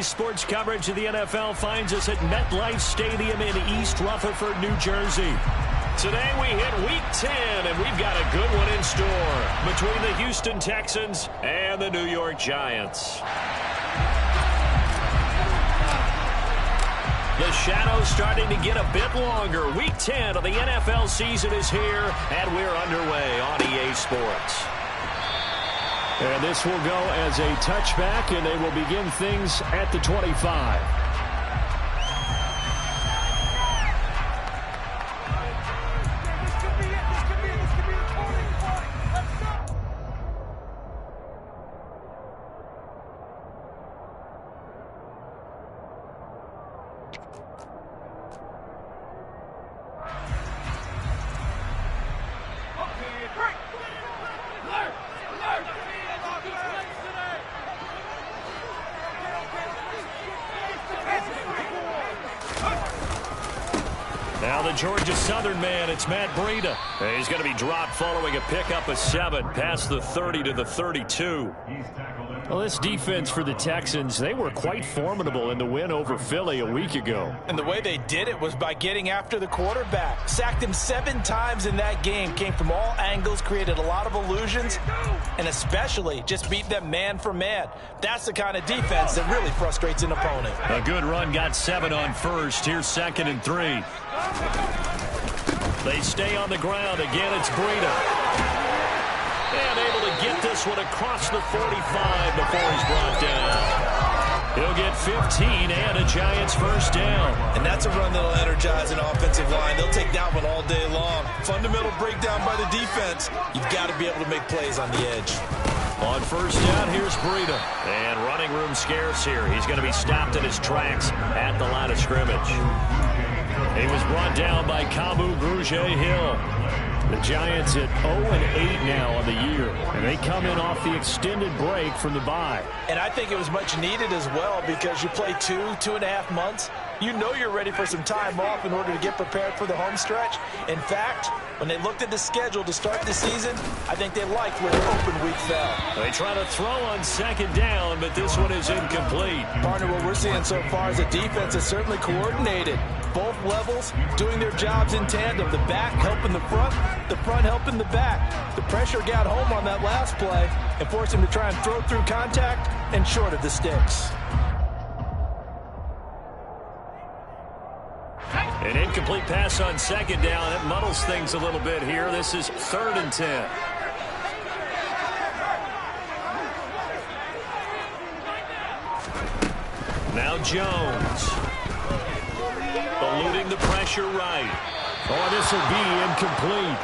Today's sports coverage of the NFL finds us at MetLife Stadium in East Rutherford, New Jersey. Today we hit Week 10, and we've got a good one in store between the Houston Texans and the New York Giants. The shadow's starting to get a bit longer. Week 10 of the NFL season is here, and we're underway on EA Sports. And this will go as a touchback, and they will begin things at the 25. Now the Georgia Southern man, it's Matt Breida. He's going to be dropped following a pickup of 7 past the 30 to the 32. Well, this defense for the Texans, they were quite formidable in the win over Philly a week ago. And the way they did it was by getting after the quarterback. Sacked him 7 times in that game. Came from all angles, created a lot of illusions, and especially just beat them man for man. That's the kind of defense that really frustrates an opponent. A good run got 7 on first. Here's 2nd and 3. They stay on the ground. Again, it's Breida. And able to get this one across the 45 before he's brought down. He'll get 15 and a Giants first down. And that's a run that'll energize an offensive line. They'll take that one all day long. Fundamental breakdown by the defense. You've got to be able to make plays on the edge. On first down, here's Breida. And running room scarce here. He's going to be stopped in his tracks at the line of scrimmage. He was brought down by Kamu Grugier-Hill. The Giants at 0-8 now on the year, and they come in off the extended break from the bye. And I think it was much needed as well because you play 2.5 months. You know you're ready for some time off in order to get prepared for the home stretch. In fact, when they looked at the schedule to start the season, I think they liked where the open week fell. They try to throw on 2nd down, but this one is incomplete. Partner, what we're seeing so far is a defense that's certainly coordinated. Both levels doing their jobs in tandem. The back helping the front helping the back. The pressure got home on that last play and forced him to try and throw through contact and short of the sticks. An incomplete pass on 2nd down. It muddles things a little bit here. This is 3rd and 10. Now Jones. Eluding the pressure right. Oh, this will be incomplete.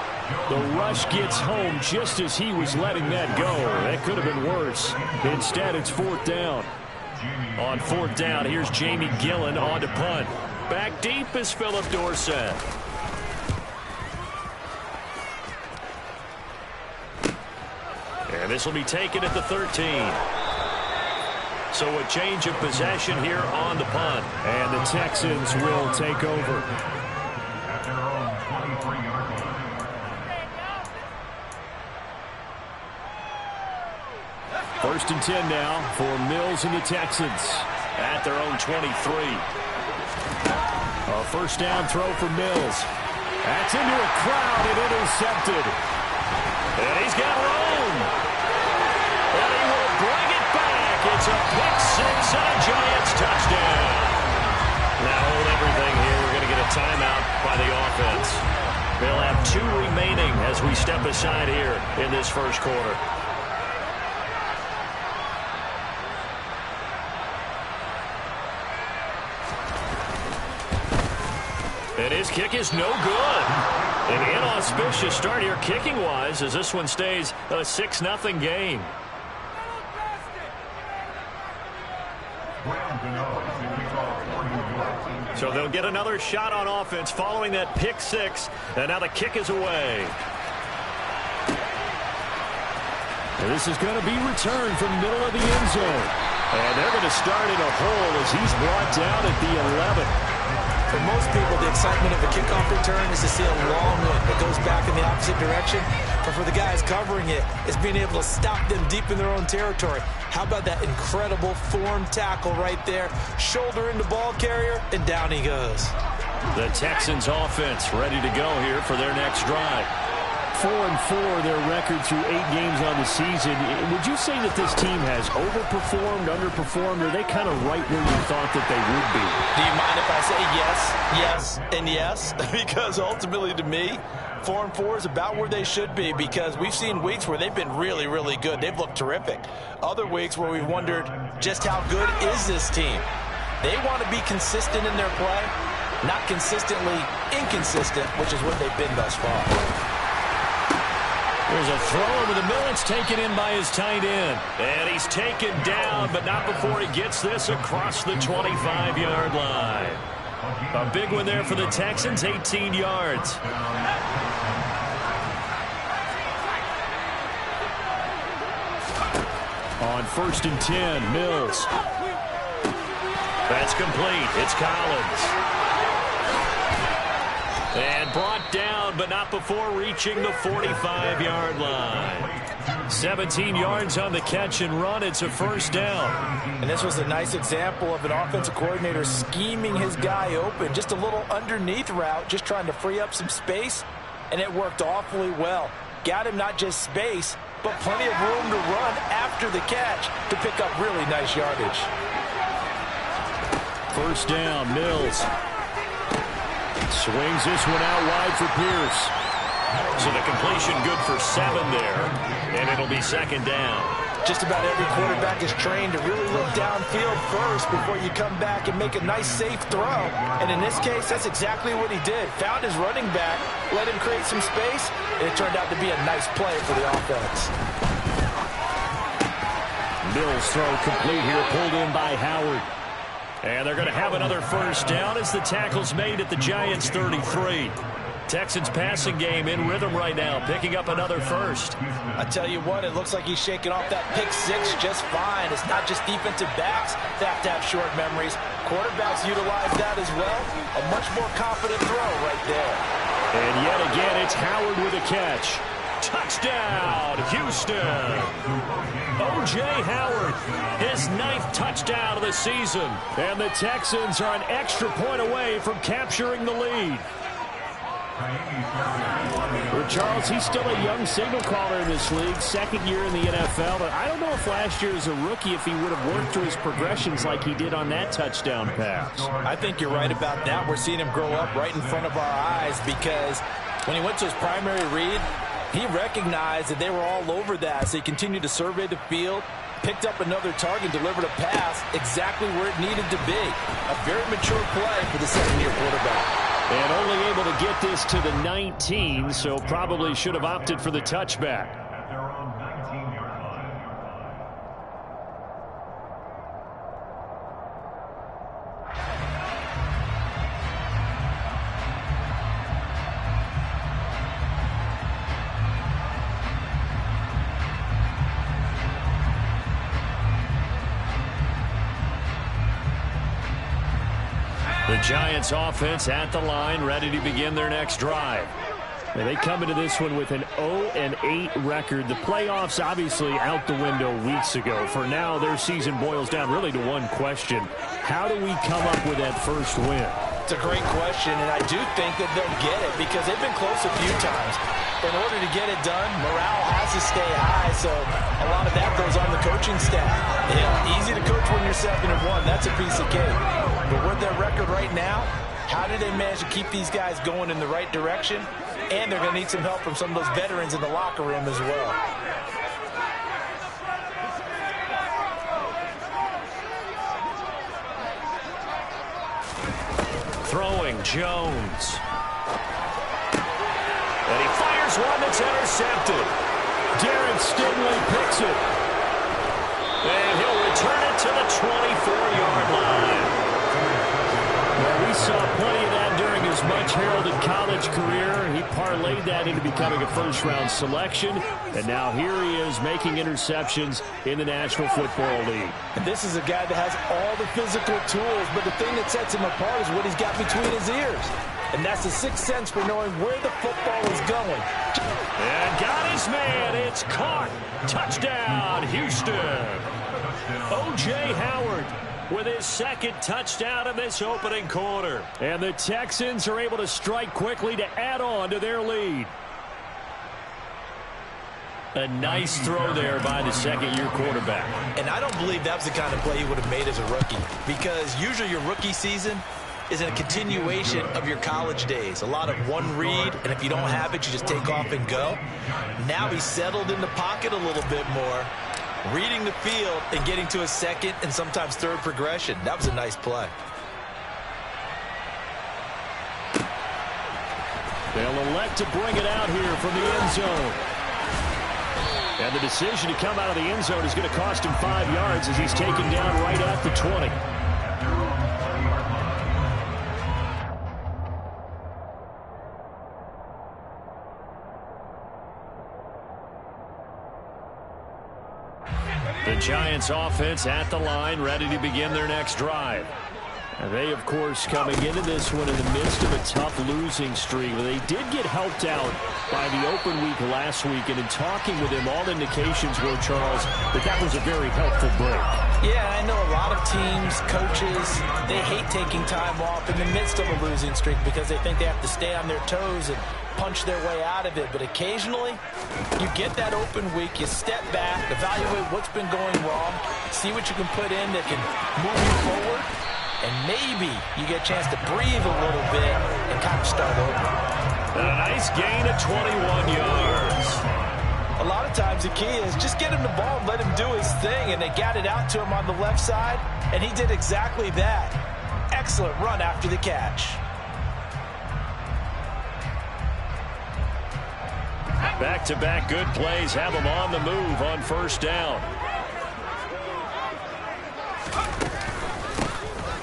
The rush gets home just as he was letting that go. That could have been worse. Instead, it's 4th down. On 4th down, here's Jamie Gillen on to punt. Back deep is Philip Dorsett. And this will be taken at the 13. So a change of possession here on the punt. And the Texans will take over. First and 10 now for Mills and the Texans at their own 23. A first down throw for Mills. That's into a crowd and intercepted. And he's got room. And he will bring it back. It's a pick 6 and a Giants touchdown. Now hold everything here. We're going to get a timeout by the offense. They'll have 2 remaining as we step aside here in this first quarter. And his kick is no good. An inauspicious start here kicking-wise as this one stays a 6-0 game. So they'll get another shot on offense following that pick 6. And now the kick is away. And this is going to be returned from the middle of the end zone. And they're going to start in a hole as he's brought down at the 11. For most people, the excitement of a kickoff return is to see a long one that goes back in the opposite direction. But for the guys covering it, it's being able to stop them deep in their own territory. How about that incredible form tackle right there? Shoulder into ball carrier, and down he goes. The Texans offense ready to go here for their next drive. 4-4, their record through 8 games on the season. Would you say that this team has overperformed, underperformed, or are they kind of right where you thought that they would be? Do you mind if I say yes, yes, and yes? Because ultimately to me, 4-4 is about where they should be, because we've seen weeks where they've been really, really good. They've looked terrific. Other weeks where we've wondered just how good is this team. They want to be consistent in their play, not consistently inconsistent, which is what they've been thus far. There's a throw over the middle. It's taken in by his tight end. And he's taken down, but not before he gets this across the 25-yard line. A big one there for the Texans, 18 yards. On 1st and 10, Mills. That's complete. It's Collins. And brought down, but not before reaching the 45-yard line. 17 yards on the catch and run. It's a first down. And this was a nice example of an offensive coordinator scheming his guy open. Just a little underneath route, just trying to free up some space. And it worked awfully well. Got him not just space, but plenty of room to run after the catch to pick up really nice yardage. First down, Mills. Swings this one out wide for Pierce. So the completion good for 7 there, and it'll be second down. Just about every quarterback is trained to really look downfield first before you come back and make a nice, safe throw. And in this case, that's exactly what he did. Found his running back, let him create some space, and it turned out to be a nice play for the offense. Mills throw complete here, pulled in by Howard. And they're going to have another first down as the tackle's made at the Giants' 33. Texans passing game in rhythm right now, picking up another first. I tell you what, it looks like he's shaking off that pick six just fine. It's not just defensive backs that have to have short memories. Quarterbacks utilize that as well. A much more confident throw right there. And yet again, it's Howard with a catch. Touchdown, Houston. O.J. Howard, his 9th touchdown of the season. And the Texans are an extra point away from capturing the lead. Well, Charles, he's still a young signal caller in this league, 2nd year in the NFL. But I don't know if last year as a rookie, if he would have worked through his progressions like he did on that touchdown pass. I think you're right about that. We're seeing him grow up right in front of our eyes, because when he went to his primary read, he recognized that they were all over that, so he continued to survey the field, picked up another target, delivered a pass exactly where it needed to be. A very mature play for the 2nd-year quarterback. And only able to get this to the 19, so probably should have opted for the touchback. The Giants offense at the line, ready to begin their next drive. And they come into this one with an 0-8 record. The playoffs obviously out the window weeks ago. For now, their season boils down really to one question. How do we come up with that first win? It's a great question, and I do think that they'll get it, because they've been close a few times. In order to get it done, morale has to stay high, so a lot of that goes on the coaching staff. Yeah, easy to coach when you're 7-1. That's a piece of cake. But with their record right now, how do they manage to keep these guys going in the right direction? And they're going to need some help from some of those veterans in the locker room as well. Throwing, Jones. And he fires one that's intercepted. Darren Stingley picks it. And he'll return it to the 24-yard line. Well, we saw plenty of that during his much-heralded college college career, he parlayed that into becoming a first-round selection, and now here he is making interceptions in the National Football League. And this is a guy that has all the physical tools, but the thing that sets him apart is what he's got between his ears. And that's the sixth sense for knowing where the football is going. And got his man. It's caught. Touchdown, Houston. O.J. Howard with his second touchdown in this opening quarter. And the Texans are able to strike quickly to add on to their lead. A nice throw there by the second-year quarterback. And I don't believe that was the kind of play he would have made as a rookie, because usually your rookie season is a continuation of your college days. A lot of one read, and if you don't have it, you just take off and go. Now he's settled in the pocket a little bit more, reading the field and getting to a second and sometimes third progression. That was a nice play. They'll elect to bring it out here from the end zone. And the decision to come out of the end zone is going to cost him 5 yards as he's taken down right at the 20. The Giants offense at the line, ready to begin their next drive. And they, of course, coming into this one in the midst of a tough losing streak. They did get helped out by the open week last week, and in talking with him, all indications were, Charles, that was a very helpful break. Yeah, I know a lot of teams, coaches, they hate taking time off in the midst of a losing streak because they think they have to stay on their toes and punch their way out of it. But occasionally, you get that open week, you step back, evaluate what's been going wrong, see what you can put in that can move you forward, and maybe you get a chance to breathe a little bit and kind of start over. A nice gain of 21 yards. A lot of times the key is just get him the ball and let him do his thing, and they got it out to him on the left side, and he did exactly that. Excellent run after the catch. Back-to-back good plays have them on the move on first down.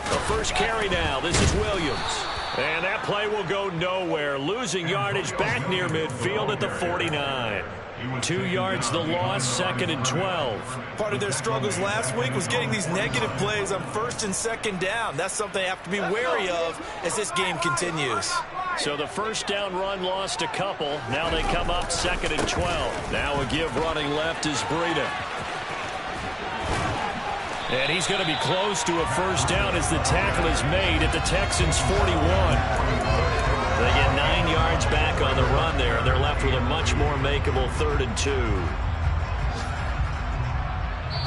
The first carry now. This is Williams. And that play will go nowhere. Losing yardage back near midfield at the 49. 2 yards the loss, second and 12. Part of their struggles last week was getting these negative plays on first and second down. That's something they have to be wary of as this game continues. So the first down run lost a couple. Now they come up second and 12. Now a give running left is Breida. And he's going to be close to a first down as the tackle is made at the Texans' 41. They get 9 yards back on the run there, and they're left with a much more makeable 3rd and 2.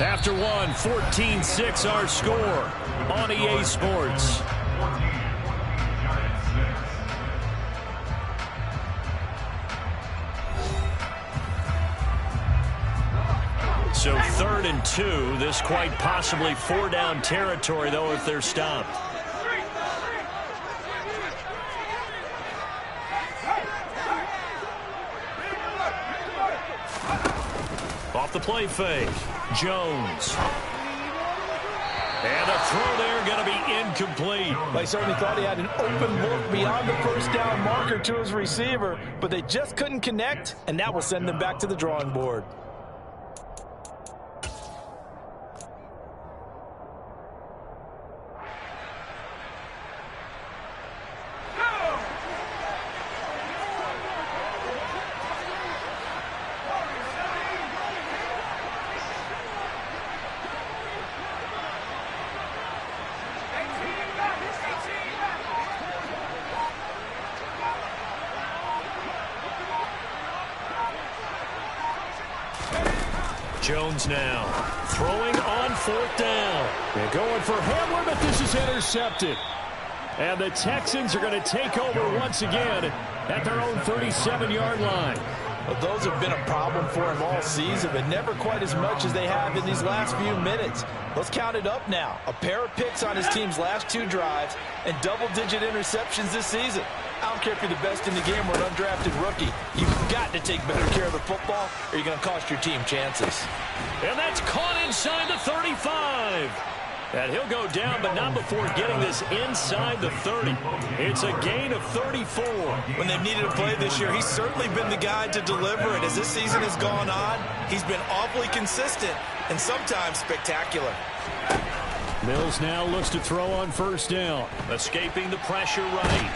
After one, 14-6 our score on EA Sports. So 3rd and 2, this quite possibly 4-down territory, though, if they're stopped. Off the play fake, Jones. And a throw there going to be incomplete. They certainly thought he had an open look beyond the first down marker to his receiver, but they just couldn't connect, and that will send them back to the drawing board. Jones now throwing on 4th down. They're going for Hamler, but this is intercepted. And the Texans are going to take over once again at their own 37-yard line. Well, those have been a problem for him all season, but never quite as much as they have in these last few minutes. Let's count it up now. A pair of picks on his team's last 2 drives and double-digit interceptions this season. I don't care if you're the best in the game or an undrafted rookie. You've got to take better care of the football or you're going to cost your team chances. And that's caught inside the 35. And he'll go down, but not before getting this inside the 30. It's a gain of 34. When they've needed a play this year, he's certainly been the guy to deliver it. As this season has gone on, he's been awfully consistent and sometimes spectacular. Mills now looks to throw on first down. Escaping the pressure right.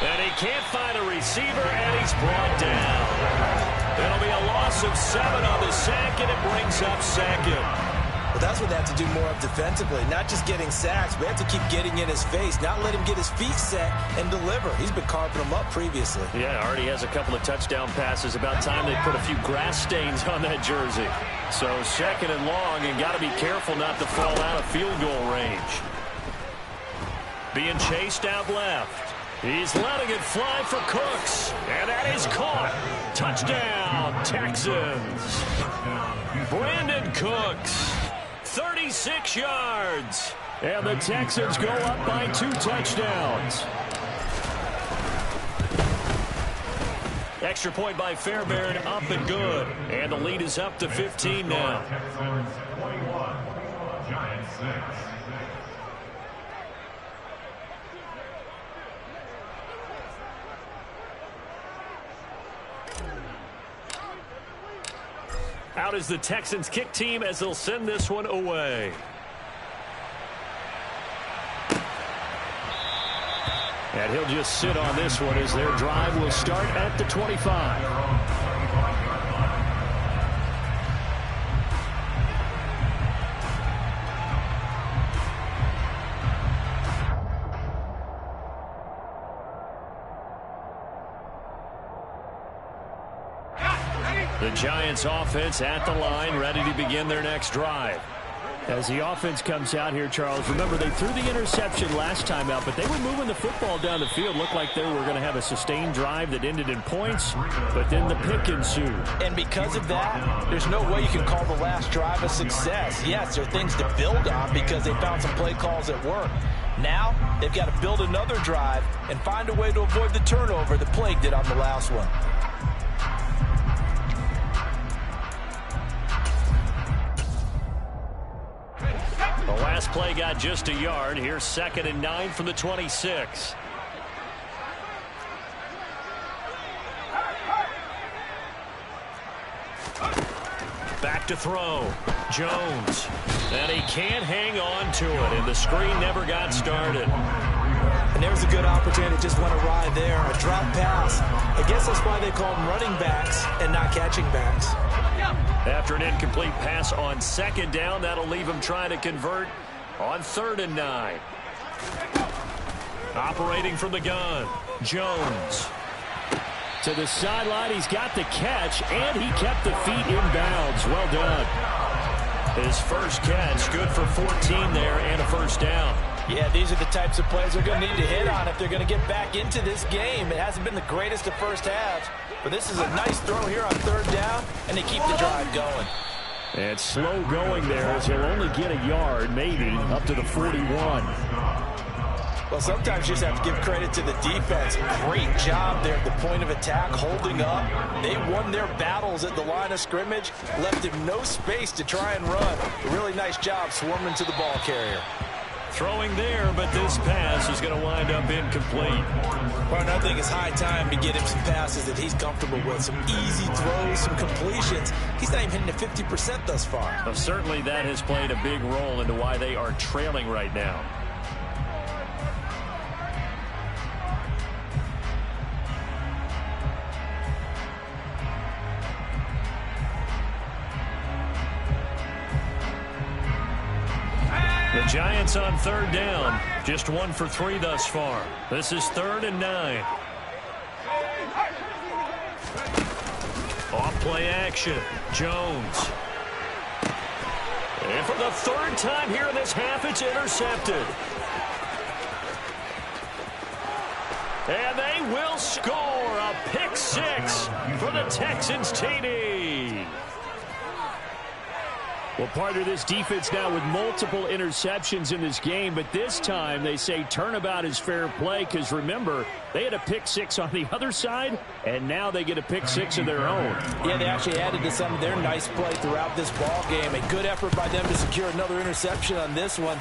And he can't find a receiver, and he's brought down. It'll be a loss of 7 on the sack, and it brings up second. But that's what they have to do more of defensively, not just getting sacks, but have to keep getting in his face, not let him get his feet set and deliver. He's been carving them up previously. Yeah, already has a couple of touchdown passes. About time they put a few grass stains on that jersey. So second and long, and got to be careful not to fall out of field goal range. Being chased out left. He's letting it fly for Cooks, and that is caught. Touchdown, Texans. Brandon Cooks. 36 yards. And the Texans go up by 2 touchdowns. Extra point by Fairbairn, up and good. And the lead is up to 15 now. Texans 21, Giants 6. Out is the Texans kick team as they'll send this one away. And he'll just sit on this one as their drive will start at the 25. The Giants offense at the line, ready to begin their next drive. As the offense comes out here, Charles, remember they threw the interception last time out, but they were moving the football down the field. Looked like they were going to have a sustained drive that ended in points, but then the pick ensued. And because of that, there's no way you can call the last drive a success. Yes, there are things to build on because they found some play calls that work. Now, they've got to build another drive and find a way to avoid the turnover that plagued it on the last one. The last play got just a yard. Here's 2nd and 9 from the 26. Back to throw. Jones. And he can't hang on to it, and the screen never got started. And there's a good opportunity to just want to ride there. A drop pass. I guess that's why they call them running backs and not catching backs. After an incomplete pass on 2nd down, that'll leave him trying to convert on 3rd and 9. Operating from the gun, Jones. To the sideline, he's got the catch, and he kept the feet in bounds. Well done. His first catch, good for 14 there and a first down. Yeah, these are the types of plays they're going to need to hit on if they're going to get back into this game. It hasn't been the greatest of first halves, but this is a nice throw here on 3rd down, and they keep the drive going. And slow going there as he'll only get a yard, maybe, up to the 41. Well, sometimes you just have to give credit to the defense. Great job there at the point of attack, holding up. They won their battles at the line of scrimmage, left him no space to try and run. A really nice job swarming to the ball carrier. Throwing there, but this pass is going to wind up incomplete. Well, I think it's high time to get him some passes that he's comfortable with. Some easy throws, some completions. He's not even hitting at 50% thus far. Well, certainly that has played a big role into why they are trailing right now. The Giants on 3rd down. Just 1 for 3 thus far. This is 3rd and 9. Off play action. Jones. And for the 3rd time here in this half, it's intercepted. And they will score a pick 6 for the Texans TD. Well, part of this defense now with multiple interceptions in this game, but this time they say turnabout is fair play because, remember, they had a pick 6 on the other side, and now they get a pick 6 of their own. Yeah, they actually added to some of their nice play throughout this ball game. A good effort by them to secure another interception on this one.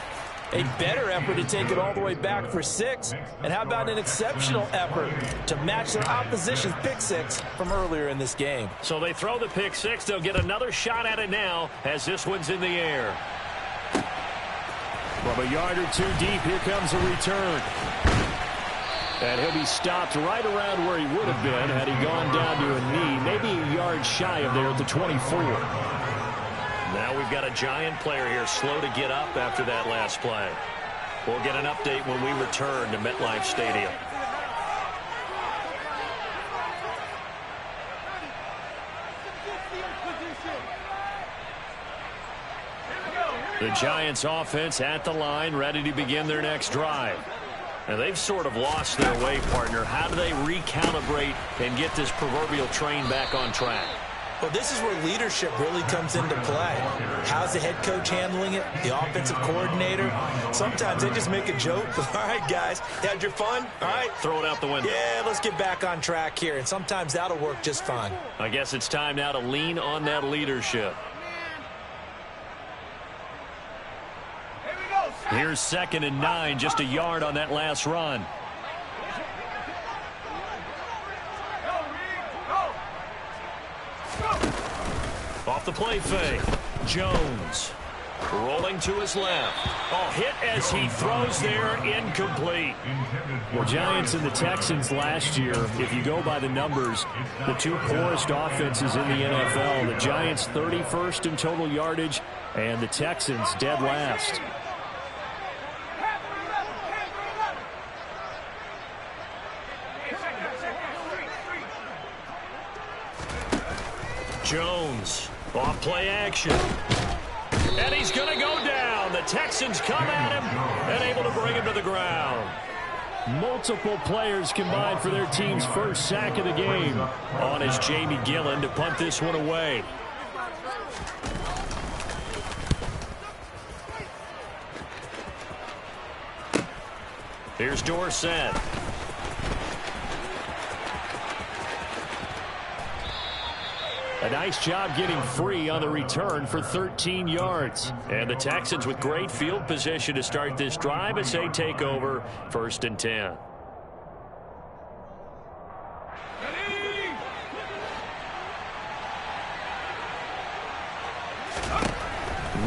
A better effort to take it all the way back for 6. And how about an exceptional effort to match their opposition's pick 6 from earlier in this game? So they throw the pick 6. They'll get another shot at it now as this one's in the air. From a yard or 2 deep, here comes a return. And he'll be stopped right around where he would have been had he gone down to a knee, maybe a yard shy of there at the 24. Now we've got a Giant player here slow to get up after that last play. We'll get an update when we return to MetLife Stadium. The Giants offense at the line, ready to begin their next drive. Now they've sort of lost their way, partner. How do they recalibrate and get this proverbial train back on track? Well, this is where leadership really comes into play. How's the head coach handling it? The offensive coordinator? Sometimes they just make a joke. All right, guys, had your fun? All right. Throw it out the window. Yeah, let's get back on track here. And sometimes that'll work just fine. I guess it's time now to lean on that leadership. Here's 2nd and 9, just a yard on that last run. Off the play fake. Jones rolling to his left. Oh, hit as he throws there, incomplete. Well, Giants and the Texans last year, if you go by the numbers, the 2 poorest offenses in the NFL. The Giants 31st in total yardage, and the Texans dead last. Jones, off play action. And he's going to go down. The Texans come at him and able to bring him to the ground. Multiple players combined for their team's first sack of the game. On is Jamie Gillen to punt this one away. Here's Dorsett. A nice job getting free on the return for 13 yards. And the Texans with great field position to start this drive as they take over 1st and 10.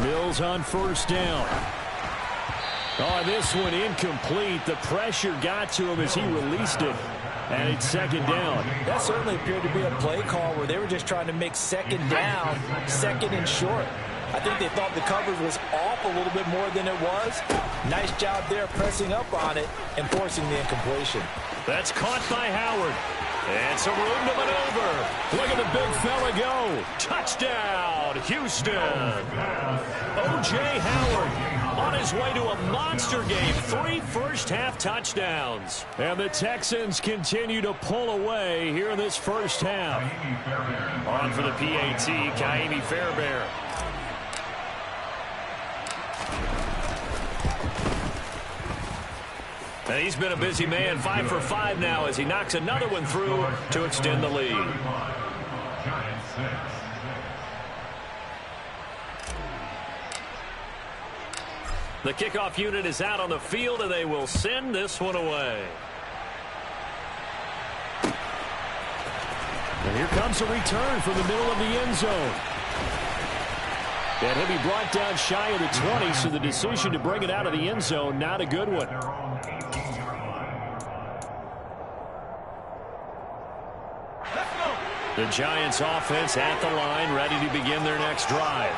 Mills on 1st down. Oh, this one incomplete. The pressure got to him as he released it. And it's 2nd down. That certainly appeared to be a play call where they were just trying to make 2nd down, 2nd and short. I think they thought the coverage was off a little bit more than it was. Nice job there pressing up on it and forcing the incompletion. That's caught by Howard. And some room to maneuver. Look at the big fella go. Touchdown, Houston. O.J. Howard on his way to a monster game. 3 first-half touchdowns. And the Texans continue to pull away here in this first half. On for the PAT, Kaimi Fairbairn. And he's been a busy man, 5 for 5 now as he knocks another one through to extend the lead. The kickoff unit is out on the field, and they will send this one away. And here comes a return from the middle of the end zone. And he'll be brought down shy of the 20, so the decision to bring it out of the end zone, not a good one. The Giants offense at the line, ready to begin their next drive.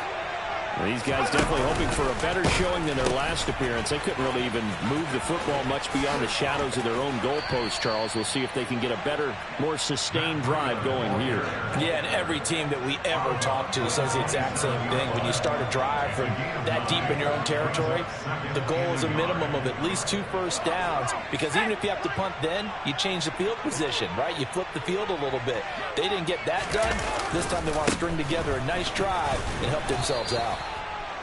And these guys definitely hoping for a better showing than their last appearance. They couldn't really even move the football much beyond the shadows of their own goalpost, Charles. We'll see if they can get a better, more sustained drive going here. Yeah, and every team that we ever talk to says the exact same thing. When you start a drive from that deep in your own territory, the goal is a minimum of at least 2 first downs, because even if you have to punt then, you change the field position, right? You flip the field a little bit. They didn't get that done. This time they want to string together a nice drive and help themselves out.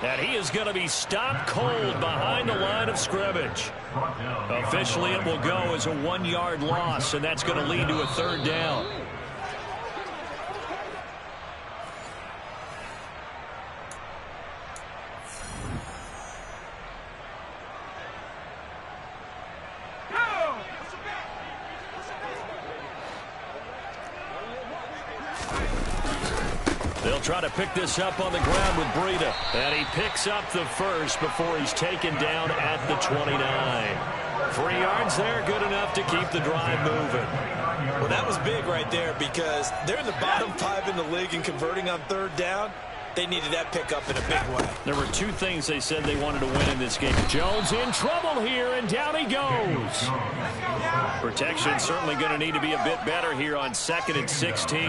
And he is going to be stopped cold behind the line of scrimmage. Officially, it will go as a 1-yard loss, and that's going to lead to a 3rd down. try to pick this up on the ground with Breida. And he picks up the first before he's taken down at the 29. 3 yards there, good enough to keep the drive moving. Well, that was big right there because they're in the bottom 5 in the league in converting on 3rd down. They needed that pickup in a big way. There were 2 things they said they wanted to win in this game. Jones in trouble here, and down he goes. Protection certainly going to need to be a bit better here on 2nd and 16.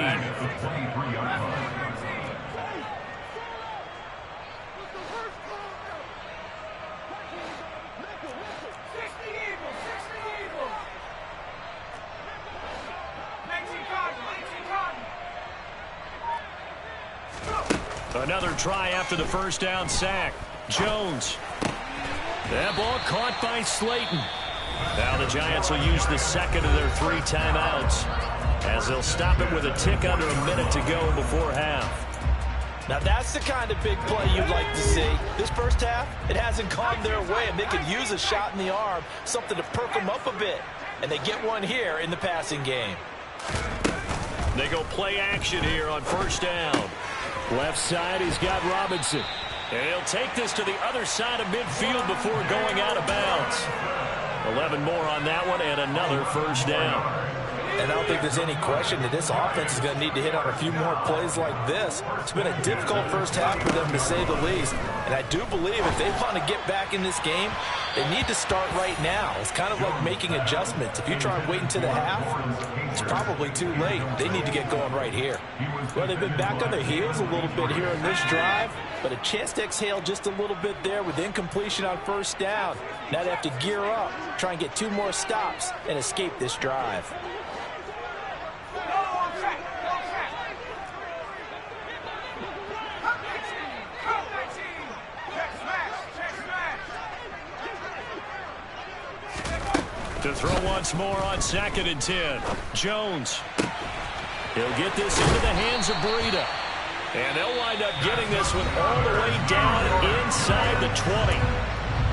Another try after the first down sack. Jones. That ball caught by Slayton. Now the Giants will use the second of their 3 timeouts as they'll stop it with a tick under a minute to go before half. Now that's the kind of big play you'd like to see. This first half, it hasn't gone their way, and they could use a shot in the arm, something to perk them up a bit. And they get one here in the passing game. They go play action here on first down. Left side, he's got Robinson. And he'll take this to the other side of midfield before going out of bounds. 11 more on that one and another first down. And I don't think there's any question that this offense is going to need to hit on a few more plays like this. It's been a difficult first half for them, to say the least. And I do believe if they want to get back in this game, they need to start right now. It's kind of like making adjustments. If you try and wait until the half, it's probably too late. They need to get going right here. Well, they've been back on their heels a little bit here in this drive, but a chance to exhale just a little bit there with incompletion on first down. Now they have to gear up, try and get 2 more stops, and escape this drive. To throw once more on 2nd and 10. Jones. He'll get this into the hands of Breida. And they'll wind up getting this one all the way down inside the 20.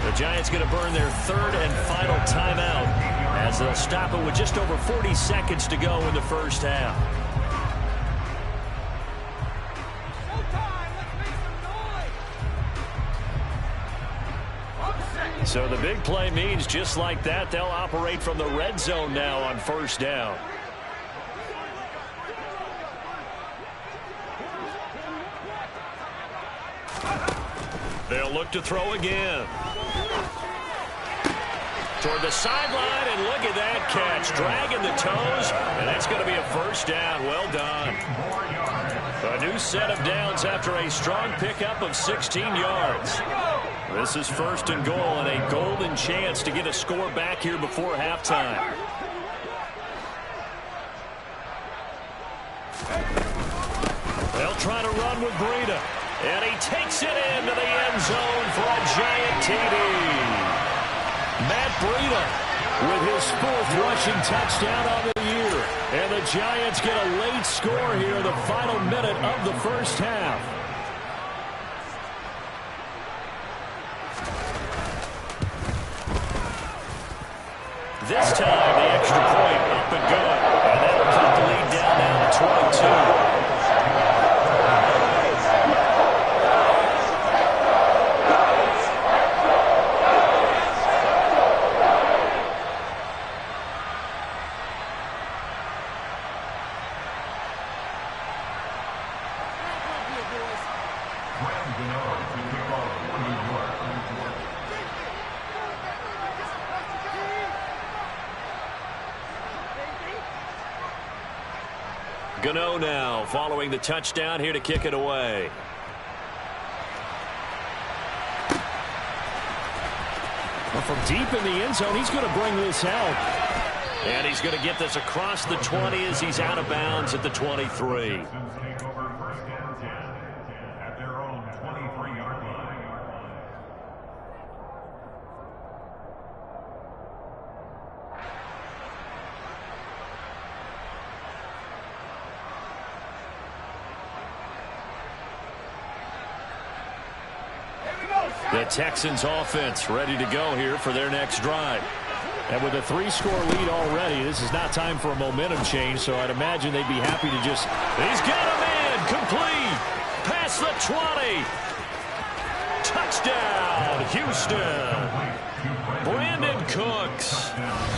The Giants going to burn their 3rd and final timeout as they'll stop it with just over 40 seconds to go in the first half. So the big play means just like that, they'll operate from the red zone now on first down. They'll look to throw again. Toward the sideline, and look at that catch. Dragging the toes, and that's going to be a first down. Well done. A new set of downs after a strong pickup of 16 yards. This is 1st and goal and a golden chance to get a score back here before halftime. They'll try to run with Breida. And he takes it into the end zone for a giant TD. Matt Breida with his 4th rushing touchdown on the year. And the Giants get a late score here in the final minute of the first half. This time, the extra point up and good. And that'll cut the lead down now to 22. Gano now following the touchdown here to kick it away. Well, from deep in the end zone, he's going to bring this out. And he's going to get this across the 20 as he's out of bounds at the 23. The Texans offense ready to go here for their next drive. And with a 3-score lead already, this is not time for a momentum change, so I'd imagine they'd be happy to just... He's got him in! Complete! past the 20. Touchdown, Houston. Brandon Cooks.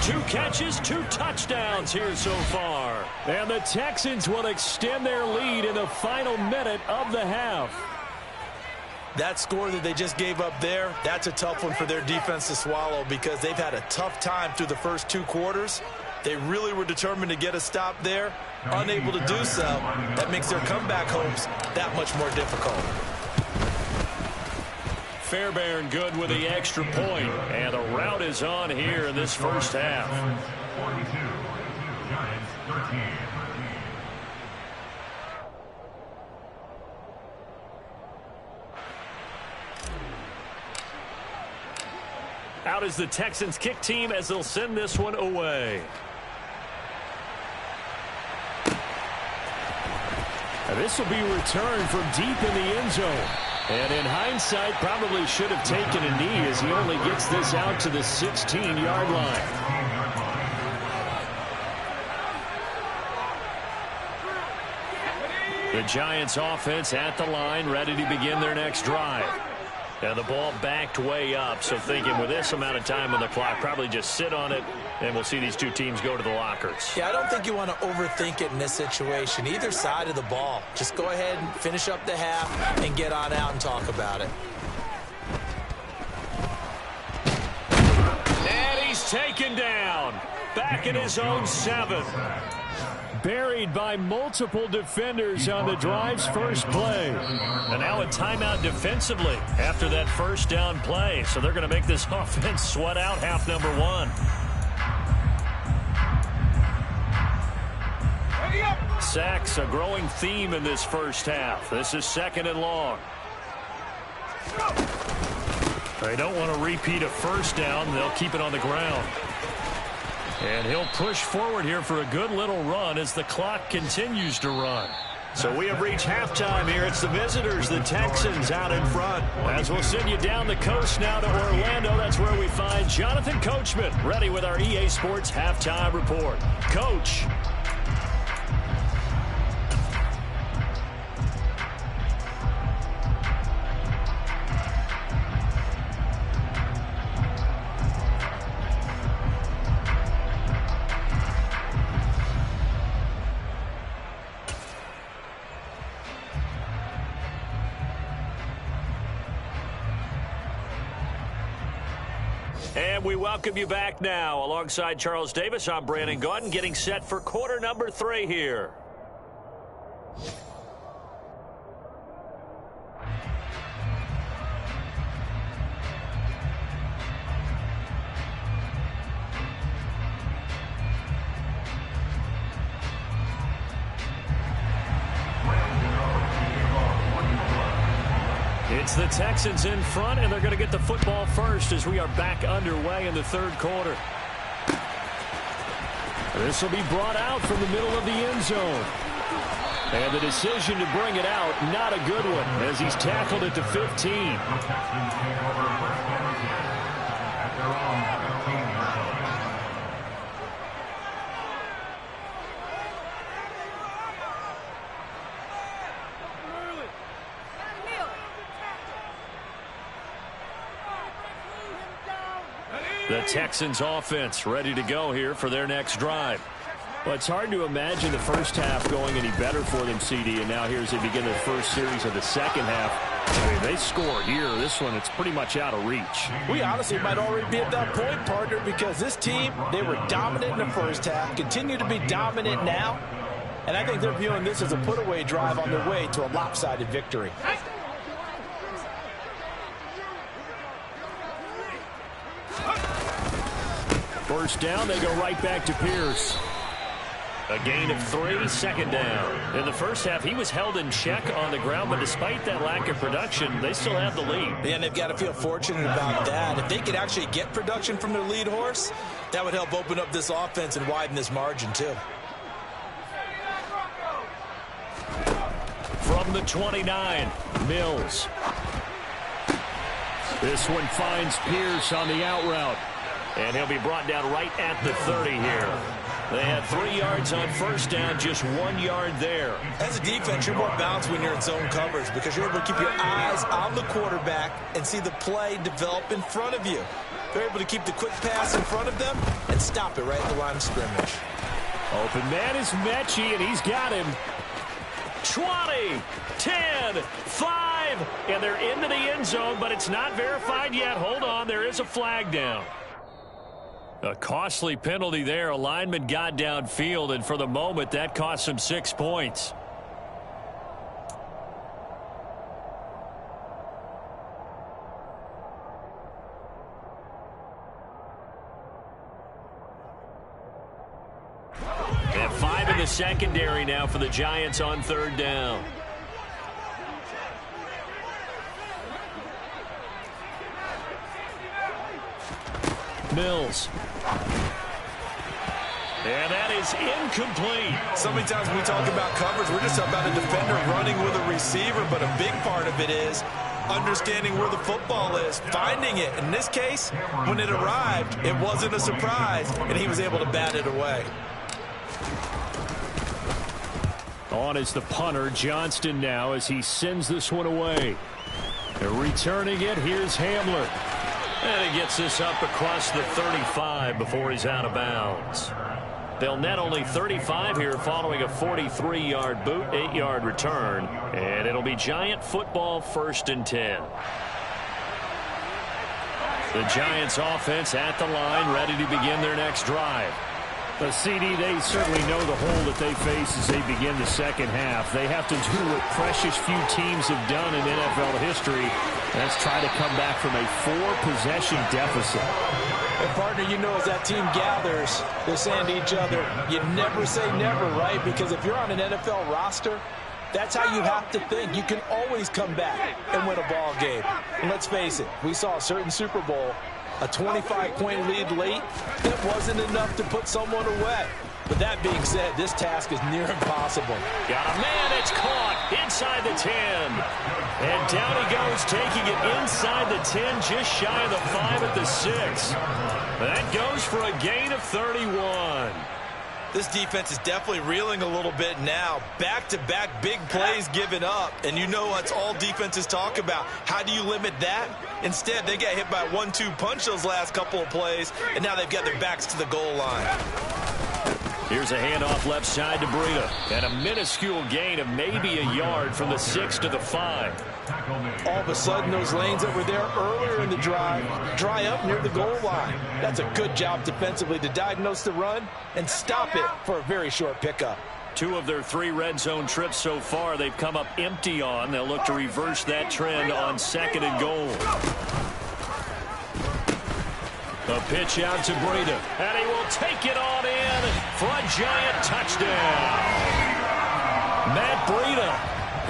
2 catches, 2 touchdowns here so far. And the Texans will extend their lead in the final minute of the half. That score that they just gave up there, that's a tough one for their defense to swallow because they've had a tough time through the first 2 quarters. They really were determined to get a stop there, unable to do so. That makes their comeback hopes that much more difficult. Fairbairn good with the extra point, and the rout is on here in this first half. 42, Giants 13. Out is the Texans kick team as they'll send this one away. And this will be returned from deep in the end zone. And in hindsight, probably should have taken a knee as he only gets this out to the 16-yard line. The Giants offense at the line, ready to begin their next drive. And the ball backed way up, so thinking with this amount of time on the clock, probably just sit on it, and we'll see these 2 teams go to the lockers. Yeah, I don't think you want to overthink it in this situation. Either side of the ball. Just go ahead and finish up the half and get on out and talk about it. And he's taken down. Back in his own 7. Buried by multiple defenders on the drive's first play. And now a timeout defensively after that first down play. So they're going to make this offense sweat out half number 1. Sacks a growing theme in this first half. This is 2nd and long. They don't want to repeat a first down. They'll keep it on the ground. And he'll push forward here for a good little run as the clock continues to run. So we have reached halftime here. It's the visitors, the Texans, out in front. As we'll send you down the coast now to Orlando, that's where we find Jonathan Coachman, ready with our EA Sports Halftime Report. Coach. And we welcome you back now. Alongside Charles Davis, I'm Brandon Gaudin, getting set for quarter number 3 here. It's the Texans in front, and they're going to get the football first as we are back underway in the 3rd quarter. This will be brought out from the middle of the end zone. And the decision to bring it out, not a good one, as he's tackled it to 15. The Texans offense ready to go here for their next drive. Well, it's hard to imagine the first half going any better for them, CD, and now here as they begin their first series of the second half. I mean, they score here. This one, it's pretty much out of reach. We honestly might already be at that point, partner, because this team, they were dominant in the first half, continue to be dominant now, and I think they're viewing this as a put-away drive on their way to a lopsided victory. First down, they go right back to Pierce. A gain of 3, 2nd down. In the first half, he was held in check on the ground, but despite that lack of production, they still have the lead. And they've got to feel fortunate about that. If they could actually get production from their lead horse, that would help open up this offense and widen this margin, too. From the 29, Mills. This one finds Pierce on the out route. And he'll be brought down right at the 30 here. They had 3 yards on first down, just 1 yard there. As a defense, you're more balanced when you're in zone coverage because you're able to keep your eyes on the quarterback and see the play develop in front of you. They're able to keep the quick pass in front of them and stop it right at the line of scrimmage. Open man is Mechie, and he's got him. 20, 10, 5, and they're into the end zone, but it's not verified yet. Hold on, there is a flag down. A costly penalty there. A lineman got downfield, and for the moment, that cost him 6 points. And 5 in the secondary now for the Giants on third down. Mills. And that is incomplete. So many times when we talk about coverage, we're just talking about a defender running with a receiver, but a big part of it is understanding where the football is, finding it. In this case, when it arrived, it wasn't a surprise, and he was able to bat it away. On is the punter, Johnston now, as he sends this one away. They're returning it, here's Hamler. And he gets this up across the 35 before he's out of bounds. They'll net only 35 here following a 43-yard boot, 8-yard return. And it'll be Giant football, 1st and 10. The Giants offense at the line, ready to begin their next drive. The CD, they certainly know the hole that they face as they begin the second half. They have to do what precious few teams have done in NFL history. That's try to come back from a 4-possession deficit. And, partner, you know as that team gathers, they're saying to each other, you never say never, right? Because if you're on an NFL roster, that's how you have to think. You can always come back and win a ball game. And let's face it, we saw a certain Super Bowl, a 25-point lead late, it wasn't enough to put someone away. But that being said, this task is near impossible. Got a man, it's caught inside the 10. And down he goes, taking it inside the 10, just shy of the 5 at the 6. That goes for a gain of 31. This defense is definitely reeling a little bit now. Back-to-back big plays given up. And you know that's all defenses talk about. How do you limit that? Instead, they got hit by a 1-2 punch those last couple of plays, and now they've got their backs to the goal line. Here's a handoff left side to Breida. And a minuscule gain of maybe a yard from the 6 to the 5. All of a sudden, those lanes that were there earlier in the drive dry up near the goal line. That's a good job defensively to diagnose the run and stop it for a very short pickup. 2 of their 3 red zone trips so far they've come up empty on. They'll look to reverse that trend on 2nd and goal. A pitch out to Breida, and he will take it on in for a Giant touchdown. Matt Breida,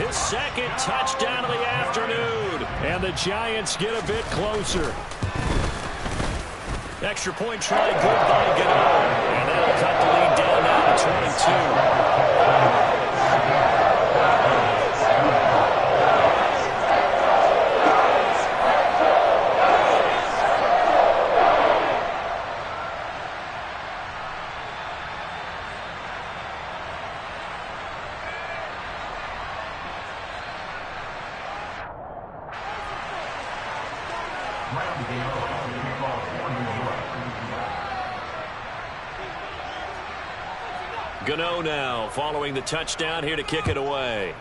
his 2nd touchdown of the afternoon, and the Giants get a bit closer. Extra point try, good by Gano, and that'll cut the lead down now to 22. Gano now following the touchdown here to kick it away.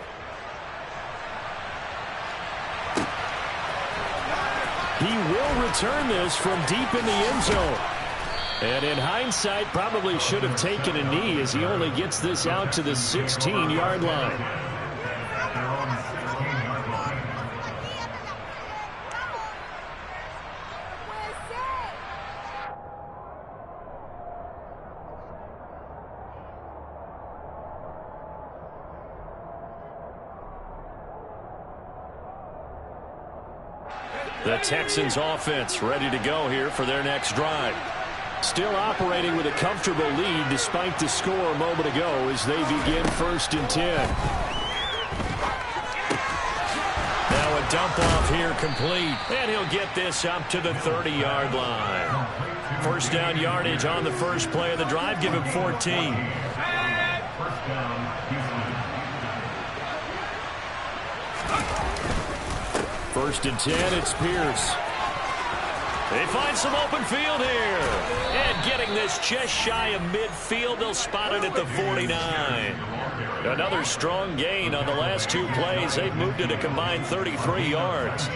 He will return this from deep in the end zone. And in hindsight, probably should have taken a knee as he only gets this out to the 16-yard line. The Texans offense ready to go here for their next drive. Still operating with a comfortable lead despite the score a moment ago as they begin 1st and 10. Now a dump off here complete, and he'll get this up to the 30-yard line. First down yardage on the first play of the drive. Give him 14. First down, Houston. First and 10, it's Pierce. They find some open field here. And getting this just shy of midfield, they'll spot it at the 49. Another strong gain on the last two plays. They've moved it a combined 33 yards.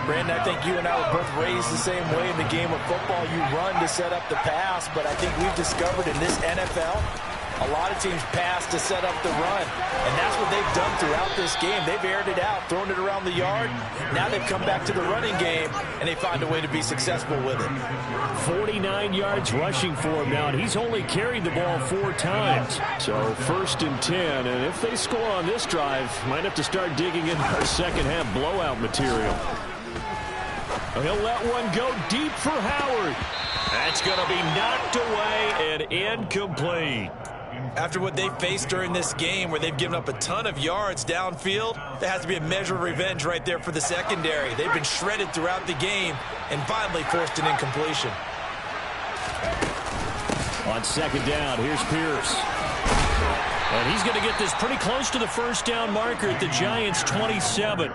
Brandon, I think you and I were both raised the same way in the game of football. You run to set up the pass, but I think we've discovered in this NFL, a lot of teams pass to set up the run, and that's what they've done throughout this game. They've aired it out, thrown it around the yard. Now they've come back to the running game, and they find a way to be successful with it. 49 yards rushing for him now, and he's only carried the ball 4 times. So first and 10, and if they score on this drive, might have to start digging in our second half blowout material. He'll let one go deep for Howard. That's going to be knocked away and incomplete. After what they faced during this game where they've given up a ton of yards downfield, there has to be a measure of revenge right there for the secondary. They've been shredded throughout the game and finally forced an incompletion. On second down, here's Pierce. And he's going to get this pretty close to the first down marker at the Giants' 27.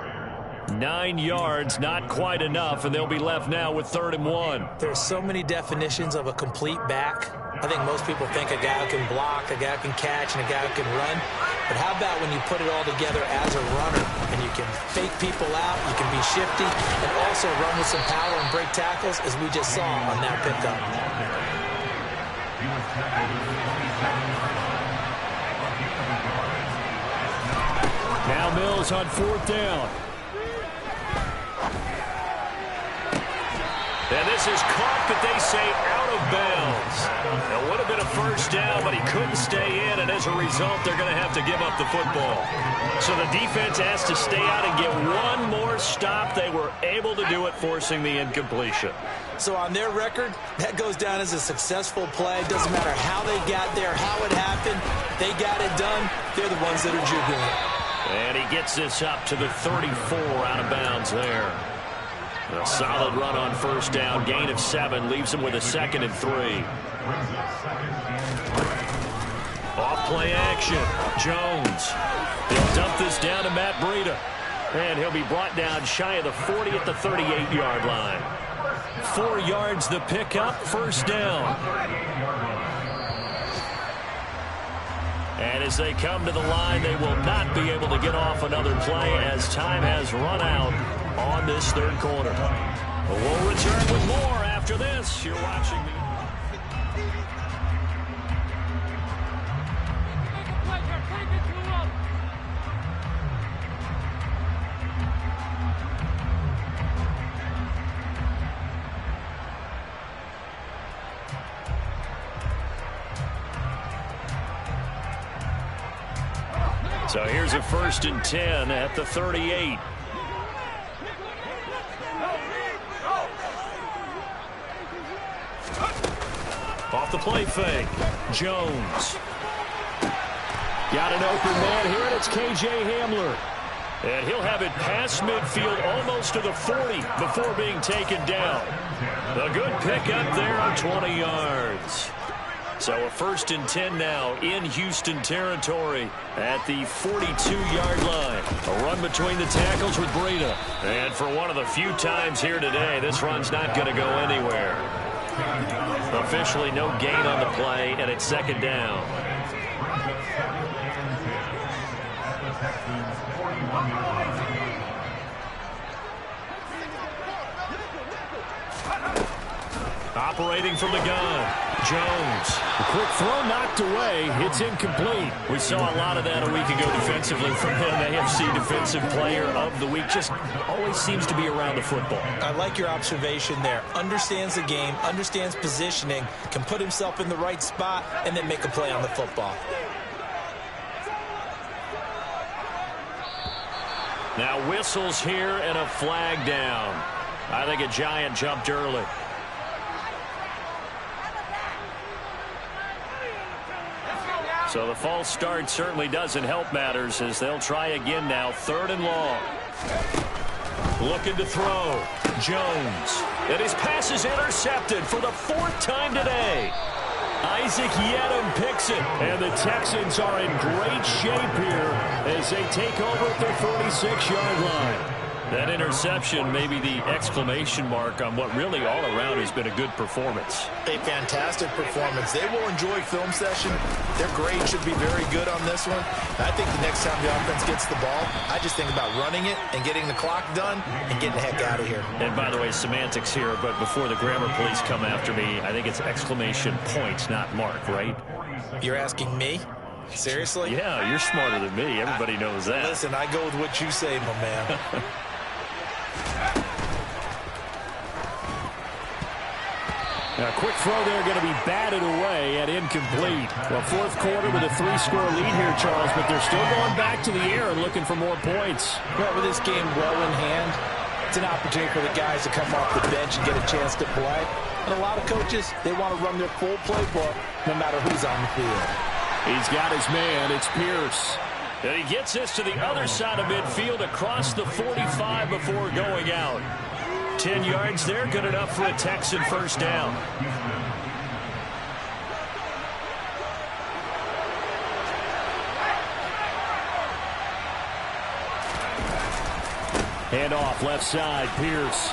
9 yards, not quite enough, and they'll be left now with 3rd and 1. There's so many definitions of a complete back. I think most people think a guy who can block, a guy who can catch, and a guy who can run. But how about when you put it all together as a runner, and you can fake people out, you can be shifty, and also run with some power and break tackles, as we just saw on that pickup. Now Mills on 4th down. And this is caught, but they say out of bounds. It would have been a first down, but he couldn't stay in, and as a result, they're going to have to give up the football. So the defense has to stay out and get one more stop. They were able to do it, forcing the incompletion. So on their record, that goes down as a successful play. Doesn't matter how they got there, how it happened. They got it done. They're the ones that are jubilant. And he gets this up to the 34, out of bounds there. A solid run on first down. Gain of 7 leaves him with a 2nd and 3. Off play action. Jones. He'll dump this down to Matt Breida. And he'll be brought down shy of the 40 at the 38-yard line. 4 yards the pickup. First down. And as they come to the line, they will not be able to get off another play as time has run out on this 3rd quarter. We'll return with more after this. You're watching me. So here's a 1st and 10 at the 38. Off the play fake. Jones. Got an open man here, and it's K.J. Hamler. And he'll have it past midfield almost to the 40 before being taken down. A good pickup there on 20 yards. So a 1st and 10 now in Houston territory at the 42-yard line. A run between the tackles with Breida. And for one of the few times here today, this run's not going to go anywhere. Officially no gain on the play, and it's 2nd down. Operating from the gun, Jones. A quick throw knocked away. It's incomplete. We saw a lot of that a week ago defensively from him. AFC Defensive Player of the Week. Just always seems to be around the football. I like your observation there. Understands the game, understands positioning, can put himself in the right spot, and then make a play on the football. Now whistles here and a flag down. I think a Giant jumped early. So the false start certainly doesn't help matters as they'll try again now. 3rd and long. Looking to throw. Jones. And his pass is intercepted for the 4th time today. Isaac Yedem picks it. And the Texans are in great shape here as they take over at their 46-yard line. That interception may be the exclamation mark on what really all around has been a good performance. A fantastic performance. They will enjoy film session. Their grade should be very good on this one. I think the next time the offense gets the ball, I just think about running it and getting the clock done and getting the heck out of here. And by the way, semantics here, but before the grammar police come after me, I think it's exclamation point, not mark, right? You're asking me? Seriously? Yeah, you're smarter than me. Everybody knows that. Listen, I go with what you say, my man. A quick throw there going to be batted away and incomplete. Well, 4th quarter with a 3-score lead here, Charles, but they're still going back to the air and looking for more points. Well, with this game well in hand, it's an opportunity for the guys to come off the bench and get a chance to play. And a lot of coaches, they want to run their full playbook no matter who's on the field. He's got his man. It's Pierce. And he gets this to the other side of midfield across the 45 before going out. 10 yards there, good enough for a Texan 1st down. Hand off left side, Pierce.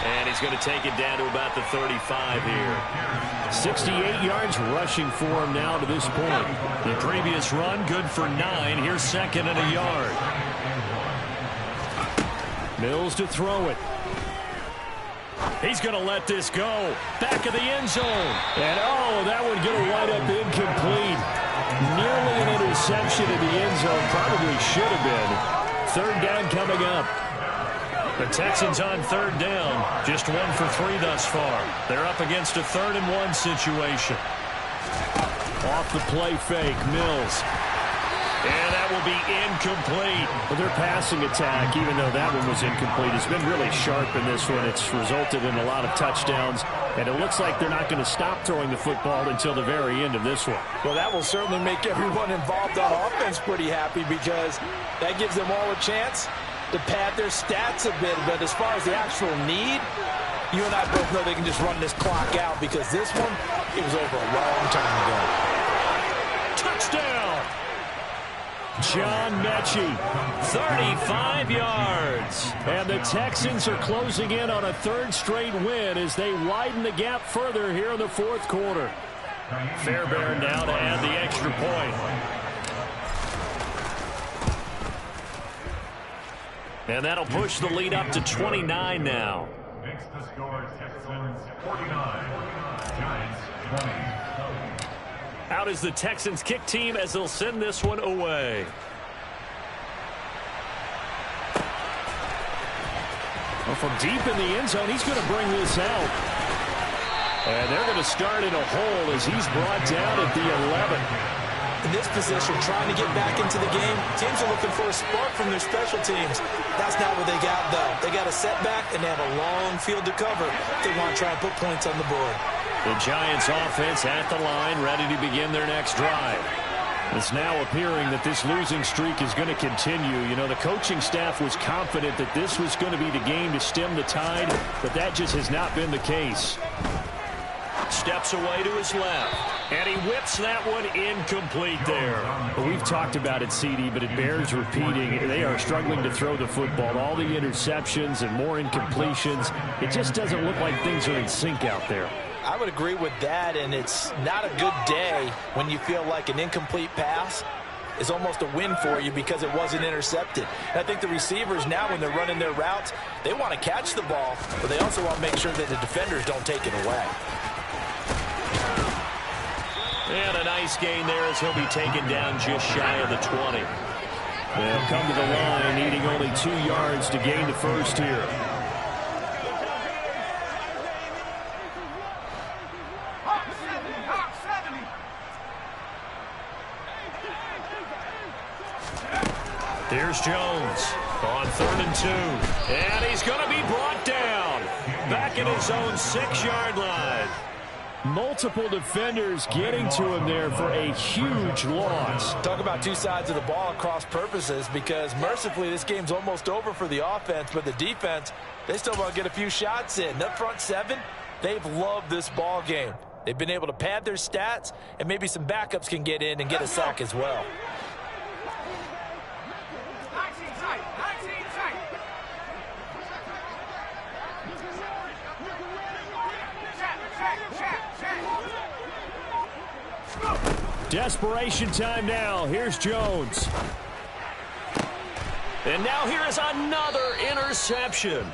And he's going to take it down to about the 35 here. 68 yards rushing for him now to this point. The previous run, good for 9. Here's 2nd and a yard. Mills to throw it. He's going to let this go. Back of the end zone. And, oh, that one going to wind up incomplete. Nearly an interception in the end zone. Probably should have been. 3rd down coming up. The Texans on 3rd down. Just 1 for 3 thus far. They're up against a 3rd and 1 situation. Off the play fake, Mills. And that will be incomplete. But their passing attack, even though that one was incomplete, has been really sharp in this one. It's resulted in a lot of touchdowns. And it looks like they're not going to stop throwing the football until the very end of this one. Well, that will certainly make everyone involved on offense pretty happy because that gives them all a chance to pad their stats a bit. But as far as the actual need, you and I both know they can just run this clock out because this one, it was over a long time ago. Touchdown! John Mechie, 35 yards. And the Texans are closing in on a 3rd straight win as they widen the gap further here in the 4th quarter. Fairbairn now to add the extra point. And that'll push the lead up to 29 now. Makes the score Texans 49, Giants 20. Out is the Texans kick team as they'll send this one away. Well, from deep in the end zone, he's going to bring this out. And they're going to start in a hole as he's brought down at the 11. In this position, trying to get back into the game, teams are looking for a spark from their special teams. That's not what they got, though. They got a setback, and they have a long field to cover. They want to try and put points on the board. The Giants offense at the line, ready to begin their next drive. It's now appearing that this losing streak is going to continue. You know, the coaching staff was confident that this was going to be the game to stem the tide, but that just has not been the case. Steps away to his left, and he whips that one incomplete there. Well, we've talked about it, CD, but it bears repeating. They are struggling to throw the football. All the interceptions and more incompletions. It just doesn't look like things are in sync out there. I would agree with that, and it's not a good day when you feel like an incomplete pass is almost a win for you because it wasn't intercepted. And I think the receivers now, when they're running their routes, they want to catch the ball, but they also want to make sure that the defenders don't take it away. And a nice gain there as he'll be taken down just shy of the 20. They'll come to the line, needing only 2 yards to gain the first here. Here's Jones on 3rd and 2. And he's going to be brought down. Back in his own 6-yard line. Multiple defenders getting to him there for a huge loss. Talk about two sides of the ball at cross purposes, because mercifully this game's almost over for the offense, but the defense, they still want to get a few shots in. That front seven, they've loved this ball game. They've been able to pad their stats, and maybe some backups can get in and get a sack as well. Desperation time now. Here's Jones. And now here is another interception.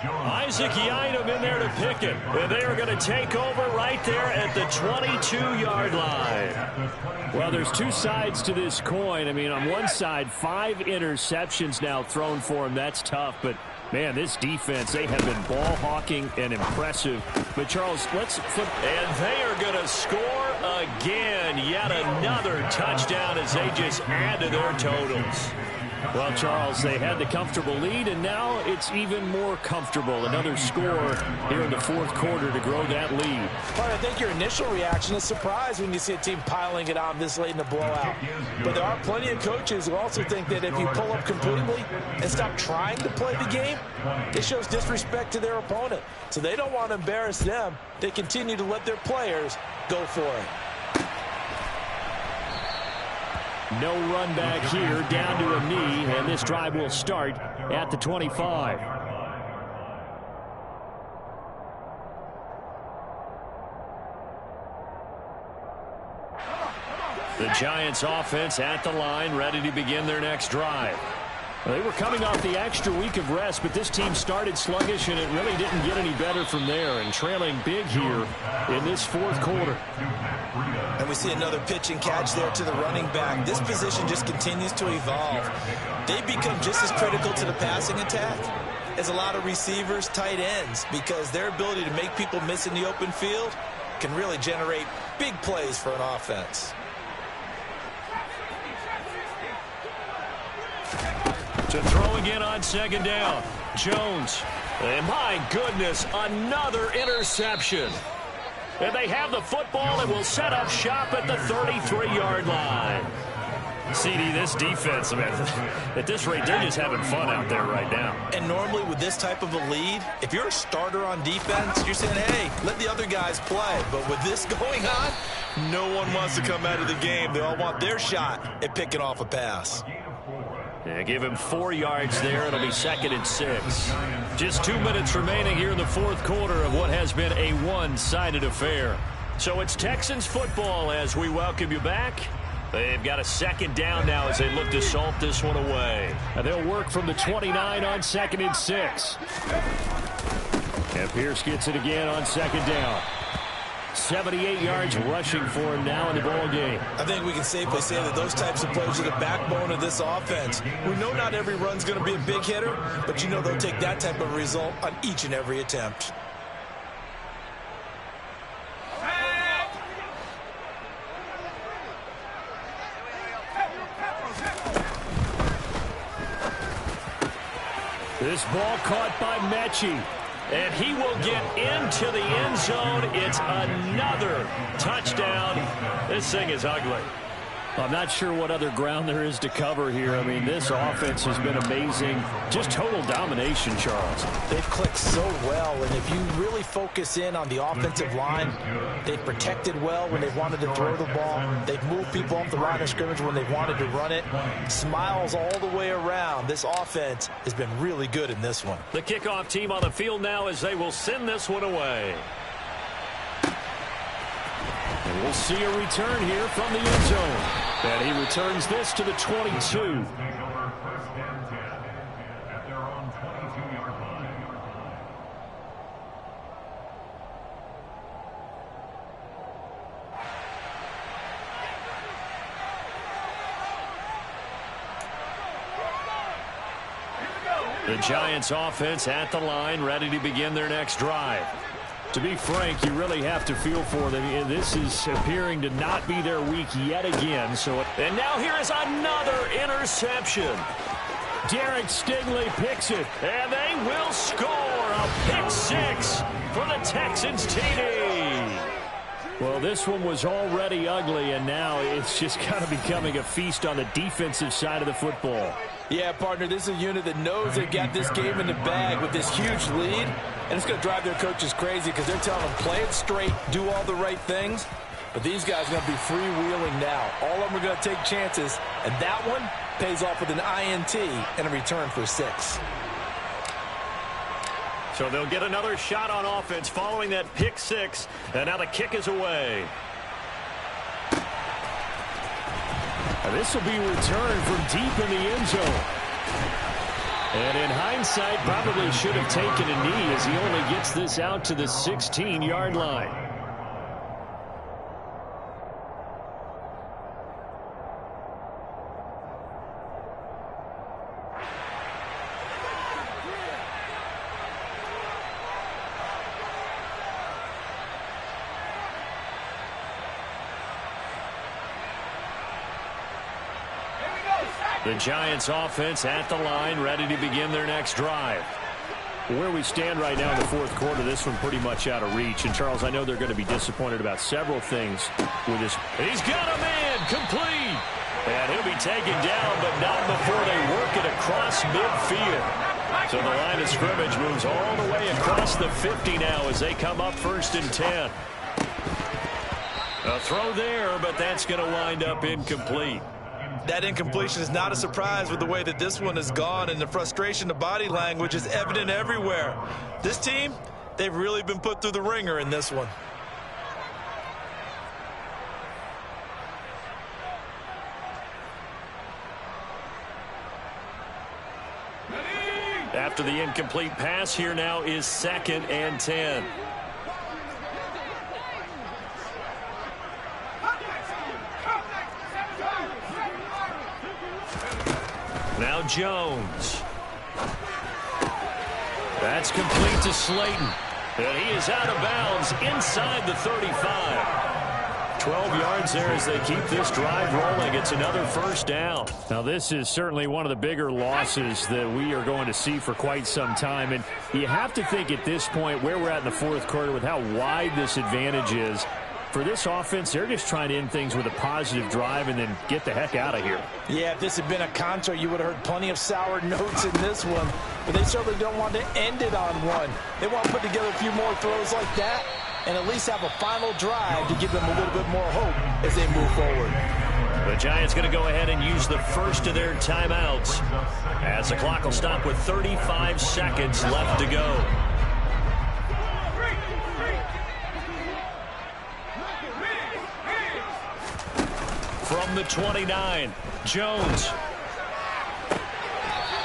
Isaac Yiadom in there to pick it. And they are going to take over right there at the 22-yard line. Well, there's two sides to this coin. I mean, on one side, 5 interceptions now thrown for him. That's tough, but man, this defense, they have been ball hawking and impressive. But, Charles, let's flip. And they are going to score again. Yet another touchdown as they just add to their totals. Well, Charles, they had the comfortable lead, and now it's even more comfortable. Another score here in the fourth quarter to grow that lead. But I think your initial reaction is surprise when you see a team piling it on this late in the blowout. But there are plenty of coaches who also think that if you pull up completely and stop trying to play the game, it shows disrespect to their opponent. So they don't want to embarrass them. They continue to let their players go for it. No run back here, down to a knee, and this drive will start at the 25. The Giants offense at the line, ready to begin their next drive. Well, they were coming off the extra week of rest, but this team started sluggish, and it really didn't get any better from there, and trailing big here in this fourth quarter. And we see another pitch and catch there to the running back. This position just continues to evolve. They become just as critical to the passing attack as a lot of receivers, tight ends, because their ability to make people miss in the open field can really generate big plays for an offense. To throw again on second down. Jones. And my goodness, another interception. And they have the football and will set up shop at the 33-yard line. CD, this defense, man, at this rate, they're just having fun out there right now. And normally with this type of a lead, if you're a starter on defense, you're saying, hey, let the other guys play. But with this going on, no one wants to come out of the game. They all want their shot at picking off a pass. Yeah, give him 4 yards there. It'll be 2nd and 6. Just 2 minutes remaining here in the fourth quarter of what has been a one-sided affair. So it's Texans football as we welcome you back. They've got a second down now as they look to salt this one away. And they'll work from the 29 on 2nd and 6. And Pierce gets it again on 2nd down. 78 yards rushing for him now in the ball game. I think we can safely say that those types of plays are the backbone of this offense. We know not every run's going to be a big hitter, but you know they'll take that type of result on each and every attempt. This ball caught by Mechie. And he will get into the end zone. It's another touchdown. This thing is ugly. I'm not sure what other ground there is to cover here. I mean, this offense has been amazing. Just total domination, Charles. They've clicked so well, and if you really focus in on the offensive line, they've protected well when they've wanted to throw the ball. They've moved people off the line of scrimmage when they've wanted to run it. Smiles all the way around. This offense has been really good in this one. The kickoff team on the field now as they will send this one away. And we'll see a return here from the end zone. And he returns this to the 22. The Giants offense at the line, ready to begin their next drive. To be frank, you really have to feel for them. This is appearing to not be their week yet again. And now here is another interception. Derek Stingley picks it, and they will score a pick 6 for the Texans TD. Well, this one was already ugly, and now it's just kind of becoming a feast on the defensive side of the football. Yeah, partner, this is a unit that knows they've got this game in the bag with this huge lead, and it's going to drive their coaches crazy because they're telling them, play it straight, do all the right things. But these guys are going to be freewheeling now. All of them are going to take chances, and that one pays off with an INT and a return for 6. So they'll get another shot on offense following that pick 6, and now the kick is away. And this will be returned from deep in the end zone. And in hindsight, probably should have taken a knee as he only gets this out to the 16-yard line. The Giants offense at the line, ready to begin their next drive. Where we stand right now in the fourth quarter, this one pretty much out of reach. And, Charles, I know they're going to be disappointed about several things with this. He's got a man, complete. And he'll be taken down, but not before they work it across midfield. So the line of scrimmage moves all the way across the 50 now as they come up 1st and 10. A throw there, but that's going to wind up incomplete. That incompletion is not a surprise with the way that this one has gone, and the frustration, the body language is evident everywhere. This team, they've really been put through the ringer in this one. After the incomplete pass, here now is 2nd and 10. Now Jones. That's complete to Slayton. And he is out of bounds inside the 35. 12 yards there as they keep this drive rolling. It's another 1st down. Now this is certainly one of the bigger losses that we are going to see for quite some time. And you have to think at this point where we're at in the fourth quarter with how wide this advantage is. For this offense, they're just trying to end things with a positive drive and then get the heck out of here. Yeah, if this had been a contra, you would have heard plenty of sour notes in this one. But they certainly don't want to end it on one. They want to put together a few more throws like that and at least have a final drive to give them a little bit more hope as they move forward. The Giants going to go ahead and use the first of their timeouts as the clock will stop with 35 seconds left to go. From the 29, Jones.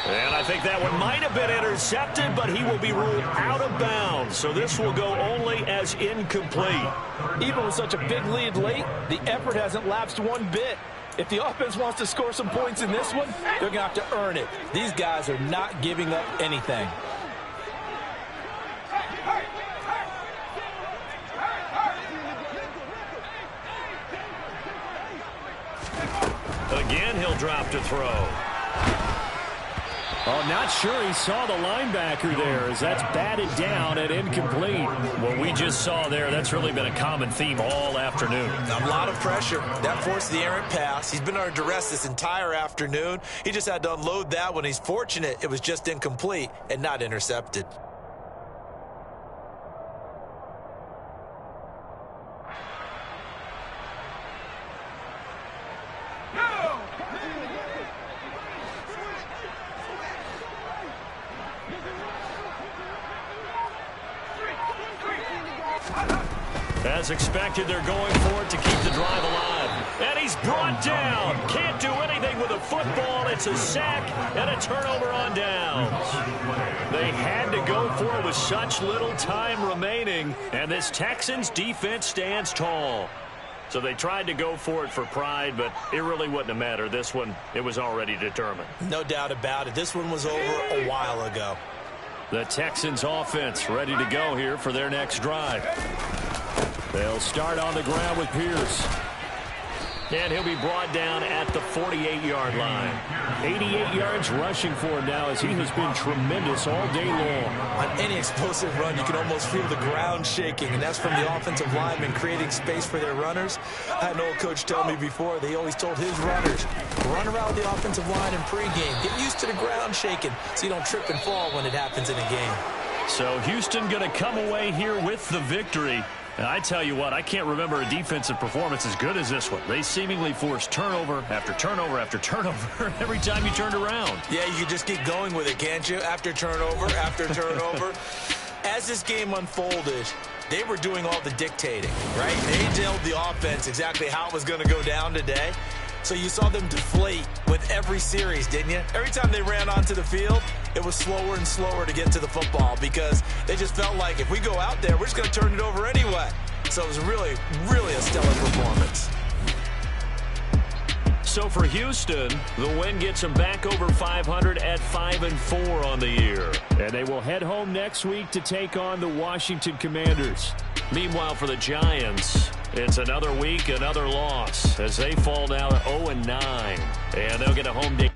And I think that one might have been intercepted, but he will be ruled out of bounds. So this will go only as incomplete. Even with such a big lead late, the effort hasn't lapsed one bit. If the offense wants to score some points in this one, they're going to have to earn it. These guys are not giving up anything. Again, he'll drop to throw. Oh, not sure he saw the linebacker there as that's batted down and incomplete. What we just saw there, that's really been a common theme all afternoon. A lot of pressure. That forced the errant pass. He's been under duress this entire afternoon. He just had to unload that one. He's fortunate it was just incomplete and not intercepted. As expected, they're going for it to keep the drive alive. And he's brought down. Can't do anything with a football. It's a sack and a turnover on downs. They had to go for it with such little time remaining. And this Texans defense stands tall. So they tried to go for it for pride, but it really wouldn't have mattered. This one, it was already determined. No doubt about it. This one was over a while ago. The Texans offense ready to go here for their next drive. They'll start on the ground with Pierce. And he'll be brought down at the 48-yard line. 88 yards rushing for him now as he has been tremendous all day long. On any explosive run, you can almost feel the ground shaking, and that's from the offensive linemen creating space for their runners. I had an old coach tell me before, they always told his runners, run around the offensive line in pregame. Get used to the ground shaking so you don't trip and fall when it happens in a game. So Houston going to come away here with the victory. And I tell you what, I can't remember a defensive performance as good as this one. They seemingly forced turnover after turnover after turnover every time you turned around. Yeah, you can just keep going with it, can't you? After turnover, after turnover. As this game unfolded, they were doing all the dictating, right? They told the offense exactly how it was going to go down today. So you saw them deflate with every series, didn't you? Every time they ran onto the field, it was slower and slower to get to the football because they just felt like if we go out there, we're just going to turn it over anyway. So it was really, really a stellar performance. So for Houston, the win gets them back over 500 at 5-4 on the year. And they will head home next week to take on the Washington Commanders. Meanwhile, for the Giants, it's another week, another loss as they fall now at 0-9. And they'll get a home day.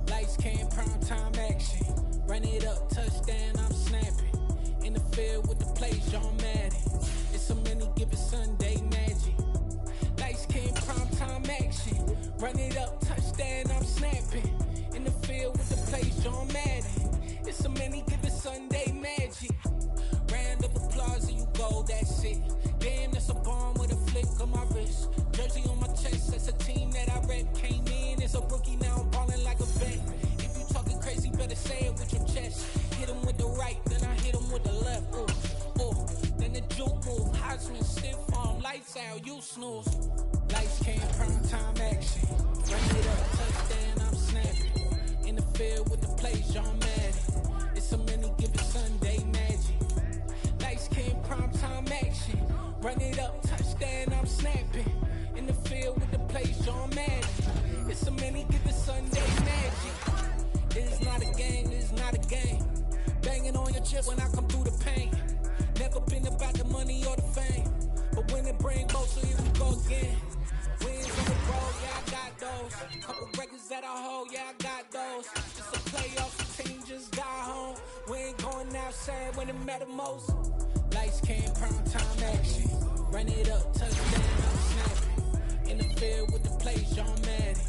Lights came, prime time action. Run it up, touchdown, I'm snapping. In the field with the plays, John Madden. It's a many given Sunday magic. Lights came, prime time action. Run it up, touchdown, I'm snapping. In the field with the plays, John Madden. It's a many given Sunday magic. Round of applause and you go, that's it. Damn, that's a bomb with a flick on my wrist. Jersey on my chest, that's a team that I rep. Came in as a rookie, now I'm balling like a vet. If you talking crazy, better say it with your chest. Hit him with the right, then I hit him with the left. Ooh, then the juke move. Heisman, stiff arm, lights out, you snooze. Lights came, prime time action. Run it up, touchdown, I'm snapping. In the field with the plays, John Madden. It's a many given Sunday magic. Lights came, prime time action. Run it up, touchdown, I'm snapping. In the field with the plays, John Madden. It's a many given Sunday magic. It is not a game, it is not a game. Banging on your chest when I come through the pain. Never been about the money or the fame. But when it bring both, so here we go again. Wins on the road, yeah, I got those. Couple records that I hold, yeah, I got those. It's a playoff, the team just got home. We ain't going outside when it matter most. Lights came, prime time action. Run it up, touchdown, I'm snapping. In the field with the plays, John Madden.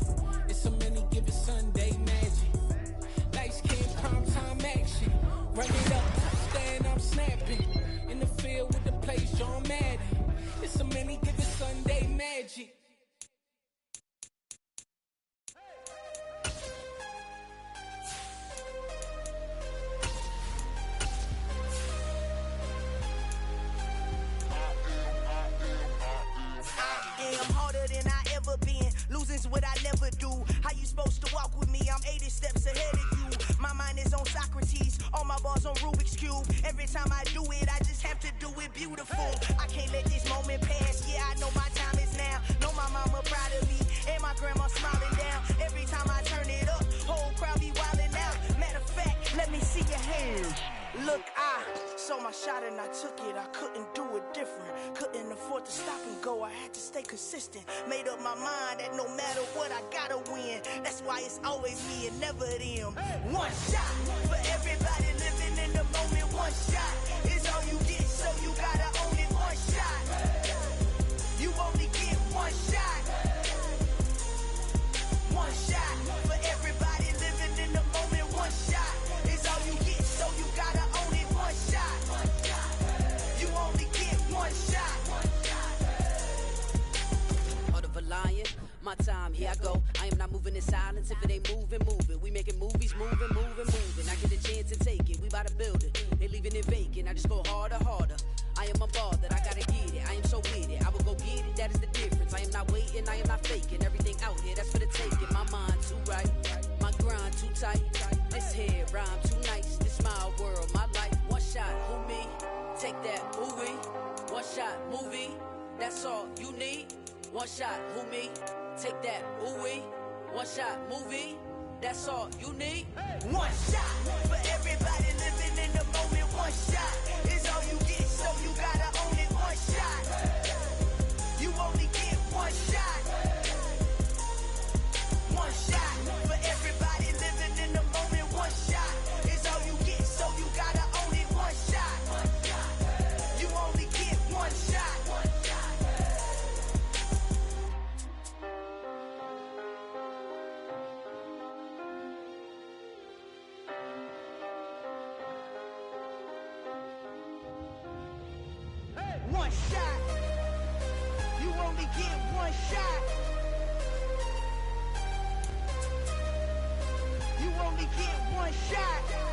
It's a many given Sunday magic. Lights came, prime time action. Run it up, touchdown, I'm snapping. In the field with the plays, John Madden. It's a many given Sunday magic. Losing's what I never do. How you supposed to walk with me? I'm 80 steps ahead of you. My mind is on Socrates, all my balls on Rubik's Cube. Every time I do it, I just have to do it beautiful. I can't let this moment pass. Yeah, I know my time is now. Know my mama proud of me, and my grandma smiling down. Every time I turn it up, whole crowd be wildin' out. Matter of fact, let me see your hands. Look, I saw my shot and I took it. I couldn't do it different. Couldn't afford to stop and go. I had to stay consistent. Made up my mind that no matter what, I gotta win. That's why it's always me and never them. One shot for everybody living in the moment. One shot is all you get, so you gotta own it. One shot. You only get one shot. One shot for everybody living in the moment. One shot is all you get, so you gotta own it. One shot. You only get one shot. Heart of a lion, my time, here I go. I am not moving in silence. If it ain't moving, moving. We making movies, moving. I get a chance to take it. We bout to build it. They leaving it vacant. I just go harder. I am a ball that I gotta get it. I am so with it. I will go get it. That is the difference. I am not waiting. I am not faking. Everything out here, that's for the taking. My mind too right. My grind too tight. This head rhyme too nice. This my world, my life. One shot, who me? Take that, movie. One shot, movie. That's all you need. One shot, who me? Take that, ooh wee. One shot, movie. That's all you need. One shot for everybody living in the moment. One shot is all one shot. You only get one shot. You only get one shot.